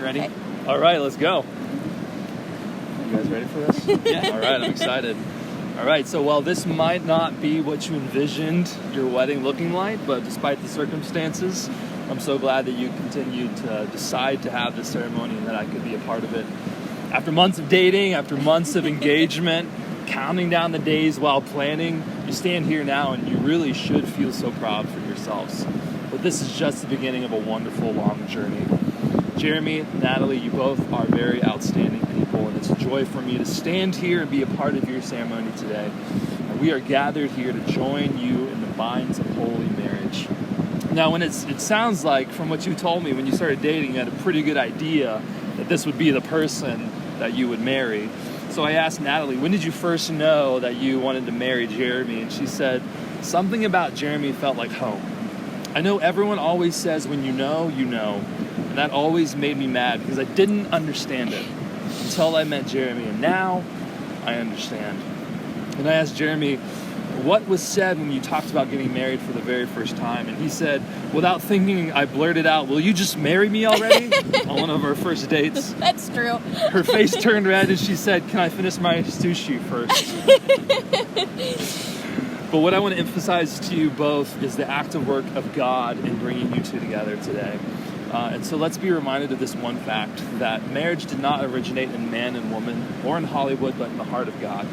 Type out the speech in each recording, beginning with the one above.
Ready? Okay. All right, let's go. You guys ready for this? Yeah. All right, I'm excited. All right, so while this might not be what you envisioned your wedding looking like, but despite the circumstances, I'm so glad that you continued to decide to have this ceremony and that I could be a part of it. After months of dating, after months of engagement, counting down the days while planning, you stand here now and you really should feel so proud for yourselves. But this is just the beginning of a wonderful, long journey. Jeremy, Natalie, you both are very outstanding people, and it's a joy for me to stand here and be a part of your ceremony today. And we are gathered here to join you in the binds of holy marriage. Now, when it sounds like, from what you told me when you started dating, you had a pretty good idea that this would be the person that you would marry. So I asked Natalie, when did you first know that you wanted to marry Jeremy? And she said, something about Jeremy felt like home. I know everyone always says when you know, you know. And that always made me mad because I didn't understand it until I met Jeremy. And now I understand. And I asked Jeremy, what was said when you talked about getting married for the very first time? And he said, without thinking, I blurted out, will you just marry me already? On one of our first dates. That's true. Her face turned red and she said, can I finish my sushi first? But what I want to emphasize to you both is the active work of God in bringing you two together today. And so let's be reminded of this one fact, that marriage did not originate in man and woman or in Hollywood, but in the heart of God.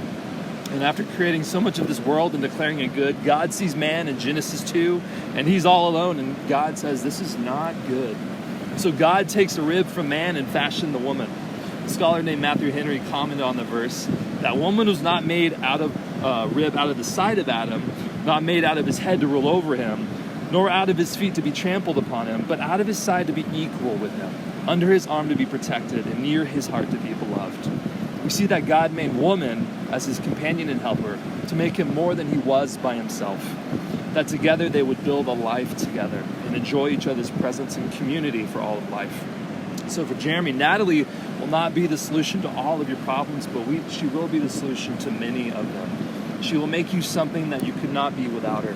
And after creating so much of this world and declaring it good, God sees man in Genesis 2, and he's all alone, and God says, this is not good. So God takes a rib from man and fashioned the woman. A scholar named Matthew Henry commented on the verse, that woman was not made out of rib out of the side of Adam, not made out of his head to rule over him, nor out of his feet to be trampled upon him, but out of his side to be equal with him, under his arm to be protected, and near his heart to be beloved. We see that God made woman as his companion and helper to make him more than he was by himself. That together they would build a life together and enjoy each other's presence and community for all of life. So for Jeremy, Natalie will not be the solution to all of your problems, but she will be the solution to many of them. She will make you something that you could not be without her.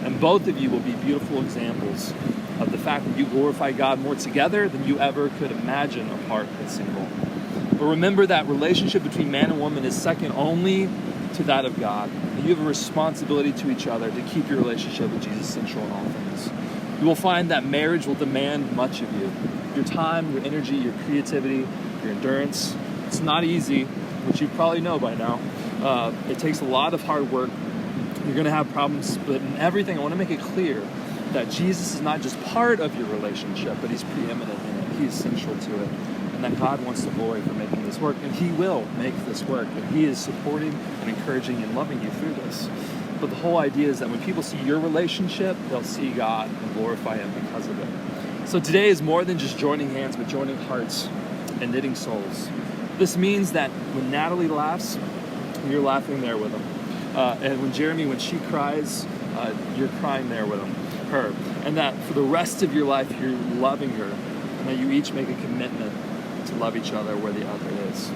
And both of you will be beautiful examples of the fact that you glorify God more together than you ever could imagine apart and single. But remember that relationship between man and woman is second only to that of God. And you have a responsibility to each other to keep your relationship with Jesus central in all things. You will find that marriage will demand much of you. Your time, your energy, your creativity, your endurance. It's not easy, which you probably know by now. It takes a lot of hard work. You're going to have problems, but in everything, I want to make it clear that Jesus is not just part of your relationship, but he's preeminent in it. He's central to it. And that God wants the glory for making this work, and he will make this work. And he is supporting and encouraging and loving you through this. But the whole idea is that when people see your relationship, they'll see God and glorify him because of it. So today is more than just joining hands, but joining hearts and knitting souls. This means that when Natalie laughs, you're laughing there with them. And when Jeremy, when she cries, you're crying there with her. And that for the rest of your life, you're loving her. And that you each make a commitment to love each other where the other is.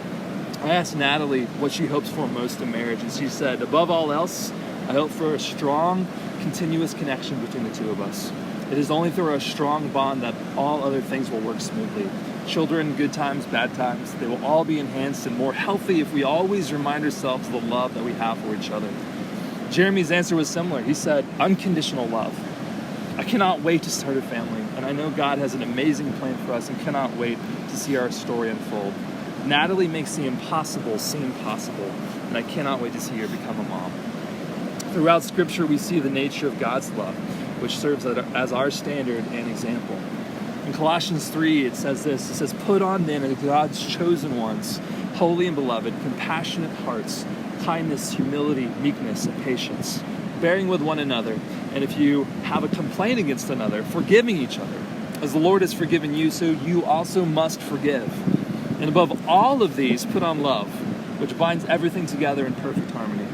I asked Natalie what she hopes for most in marriage. And she said, above all else, I hope for a strong, continuous connection between the two of us. It is only through a strong bond that all other things will work smoothly. Children, good times, bad times, they will all be enhanced and more healthy if we always remind ourselves of the love that we have for each other. Jeremy's answer was similar. He said, unconditional love. I cannot wait to start a family, and I know God has an amazing plan for us and cannot wait to see our story unfold. Natalie makes the impossible seem possible, and I cannot wait to see her become a mom. Throughout Scripture, we see the nature of God's love, which serves as our standard and example. In Colossians 3, it says this. It says, put on then as God's chosen ones, holy and beloved, compassionate hearts, kindness, humility, meekness, and patience, bearing with one another. And if you have a complaint against another, forgiving each other. As the Lord has forgiven you, so you also must forgive. And above all of these, put on love, which binds everything together in perfect harmony.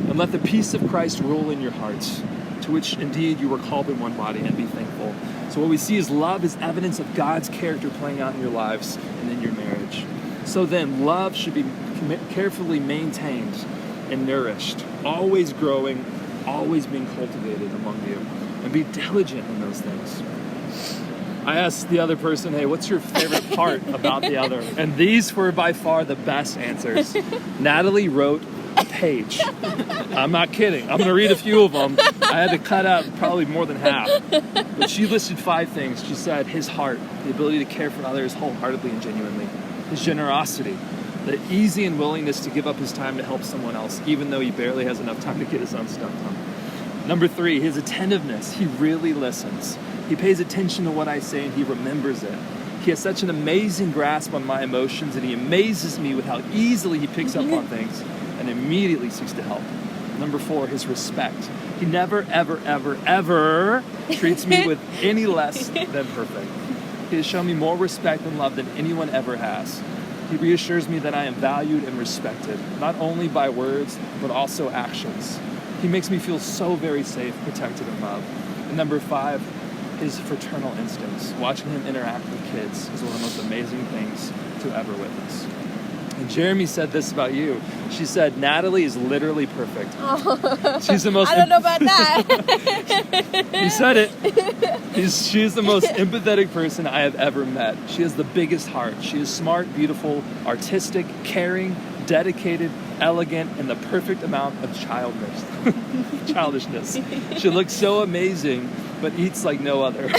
And let the peace of Christ rule in your hearts, to which indeed you were called in one body, and be thankful. So what we see is love is evidence of God's character playing out in your lives and in your marriage. So then, love should be carefully maintained and nourished, always growing, always being cultivated among you, and be diligent in those things. I asked the other person, hey, what's your favorite part about the other? And these were by far the best answers. Natalie wrote a page. I'm not kidding. I'm going to read a few of them. I had to cut out probably more than half. But she listed 5 things. She said his heart, the ability to care for others wholeheartedly and genuinely. His generosity, the easy and willingness to give up his time to help someone else, even though he barely has enough time to get his own stuff done. Number 3, his attentiveness. He really listens. He pays attention to what I say and he remembers it. He has such an amazing grasp on my emotions and he amazes me with how easily he picks up on things and immediately seeks to help. Number 4, his respect. He never, ever, ever, ever treats me with any less than perfect. He has shown me more respect and love than anyone ever has. He reassures me that I am valued and respected, not only by words, but also actions. He makes me feel so very safe, protected, and loved. And number 5, his fraternal instincts. Watching him interact with kids is one of the most amazing things to ever witness. And Jeremy said this about you. She said, Natalie is literally perfect. Oh. She's the most... I don't know about that. He said it. She's the most empathetic person I have ever met. She has the biggest heart. She is smart, beautiful, artistic, caring, dedicated, elegant, and the perfect amount of childishness. She looks so amazing, but eats like no other.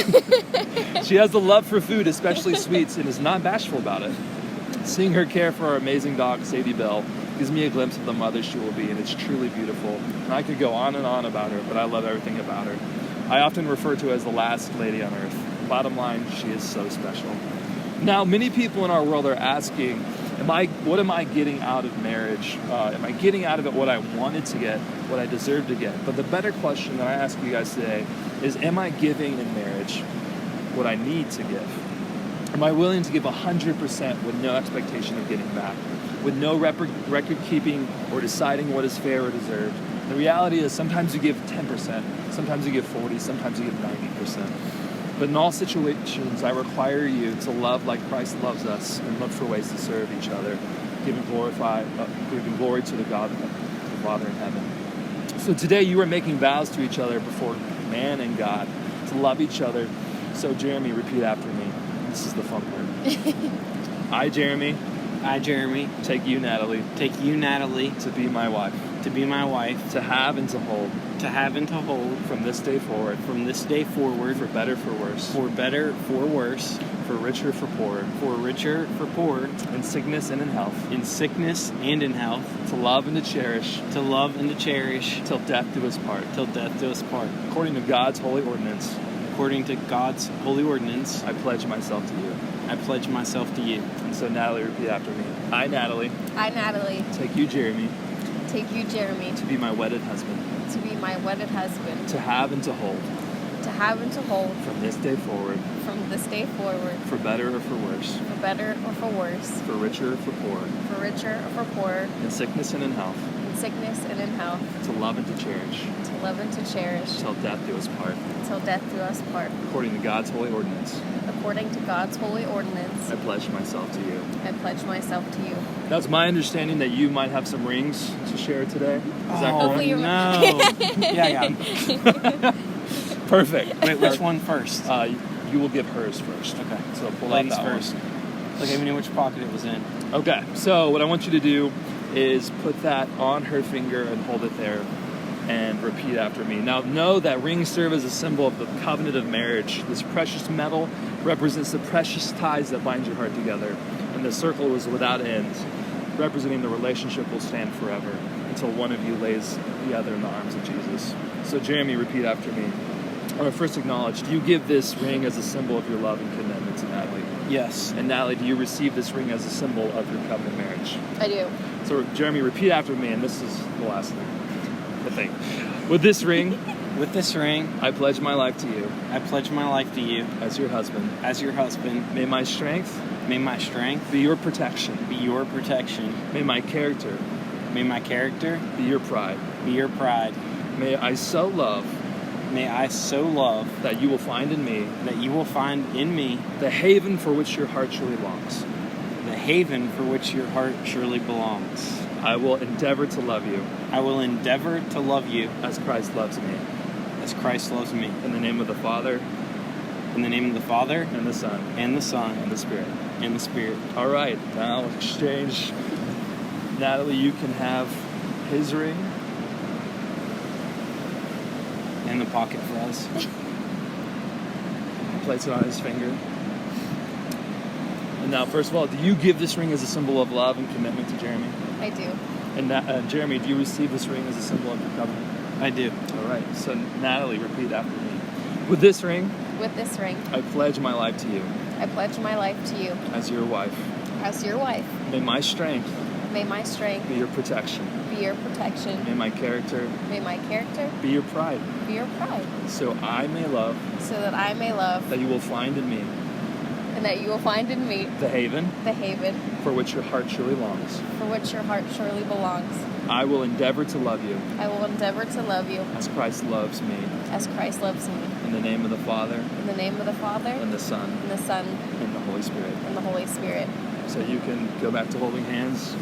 She has the love for food, especially sweets, and is not bashful about it. Seeing her care for our amazing dog, Sadie Bell, gives me a glimpse of the mother she will be, and it's truly beautiful. And I could go on and on about her, but I love everything about her. I often refer to her as the last lady on earth. Bottom line, she is so special. Now, many people in our world are asking, what am I getting out of marriage? Am I getting out of it what I wanted to get, what I deserve to get? But the better question that I ask you guys today is, am I giving in marriage what I need to give? Am I willing to give 100% with no expectation of getting back? With no record keeping or deciding what is fair or deserved? The reality is sometimes you give 10%, sometimes you give 40%, sometimes you give 90%. But in all situations, I require you to love like Christ loves us and look for ways to serve each other, giving glory to the God, the Father in heaven. So today you are making vows to each other before man and God to love each other. So Jeremy, repeat after me. This is the fun part. I, Jeremy, take you, Natalie, to be my wife, to have and to hold, from this day forward, for better, for worse, for richer, for poorer, in sickness and in health, to love and to cherish, till death do us part, according to God's holy ordinance. I pledge myself to you. And so, Natalie, repeat after me. I, Natalie, take you, Jeremy, to be my wedded husband, to have and to hold, from this day forward, for better or for worse, for richer or for poorer, in sickness and in health, to love and to cherish, till death do us part, according to God's holy ordinance. I pledge myself to you. That's my understanding that you might have some rings to share today. Is that correct? No. Yeah, I got it. Perfect. Wait, which one first? You will give hers first. Okay. So pull Ladies out that first. Look, I even knew which pocket it was in. one. Okay. So what I want you to do is put that on her finger and hold it there and repeat after me. Now know that rings serve as a symbol of the covenant of marriage. This precious metal represents the precious ties that bind your heart together. And the circle is without end, representing the relationship will stand forever until one of you lays the other in the arms of Jesus. So Jeremy, repeat after me. I want to first acknowledge, do you give this ring as a symbol of your love and commitment to Natalie? Yes. And Natalie, do you receive this ring as a symbol of your covenant marriage? I do. So Jeremy, repeat after me, and this is the last thing. I think. With this ring, I pledge my life to you. As your husband. May my strength be your protection. May my character be your pride. May I so love that you will find in me the haven for which your heart truly longs. I will endeavor to love you as Christ loves me. In the name of the Father, and In the name of the Father, and the Son, and the Son, and the Spirit. and the Spirit. All right, now exchange. Natalie, you can have his ring. And the pocket for us. Place it on his finger. And now, first of all, do you give this ring as a symbol of love and commitment to Jeremy? I do. And Jeremy, do you receive this ring as a symbol of your covenant? I do. All right. So Natalie, repeat after me. With this ring, With this ring, I pledge my life to you I pledge my life to you as your wife. as your wife. May my strength May my strength be your protection. be your protection. May my character May my character be your pride. be your pride, So I may love so that I may love that you will find in me and that you will find in me the haven the haven for which your heart surely longs. for which your heart surely belongs. I will endeavor to love you I will endeavor to love you as Christ loves me. as Christ loves me. In the name of the Father, In the name of the Father, and the Son, and the Son, and the Holy Spirit. and the Holy Spirit. So you can go back to holding hands.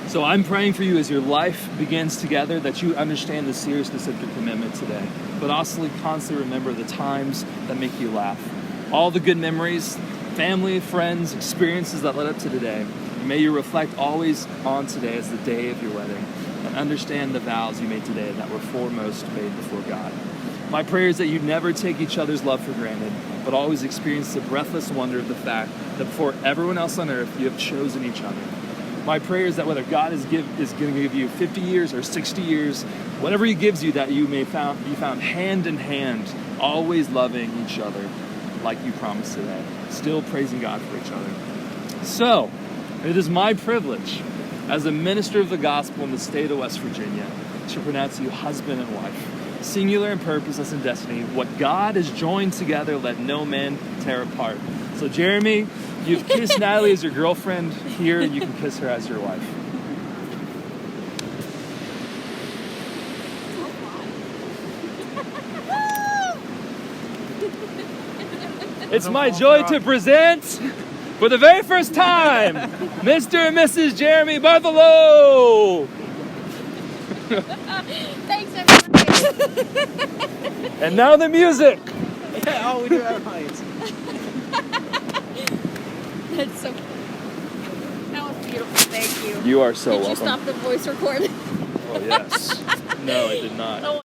So I'm praying for you as your life begins together that you understand the seriousness of your commitment today, but also constantly remember the times that make you laugh. All the good memories, family, friends, experiences that led up to today. May you reflect always on today as the day of your wedding and understand the vows you made today that were foremost made before God. My prayer is that you never take each other's love for granted, but always experience the breathless wonder of the fact that before everyone else on earth, you have chosen each other. My prayer is that whether God is going to give you 50 years or 60 years, whatever He gives you, that you may be found hand in hand, always loving each other like you promised today, still praising God for each other. So, it is my privilege as a minister of the gospel in the state of West Virginia to pronounce you husband and wife. Singular in purpose and destiny. What God has joined together, let no man tear apart. So Jeremy, you've kissed Natalie as your girlfriend here, and you can kiss her as your wife. It's my joy to present, for the very first time, Mr. and Mrs. Jeremy Bartholow. Thanks, everybody. And now the music. Yeah, oh, we do have heights. That's so. That was beautiful. Thank you. You are so Did you welcome. stop the voice recording? Oh yes. No, I did not. Oh,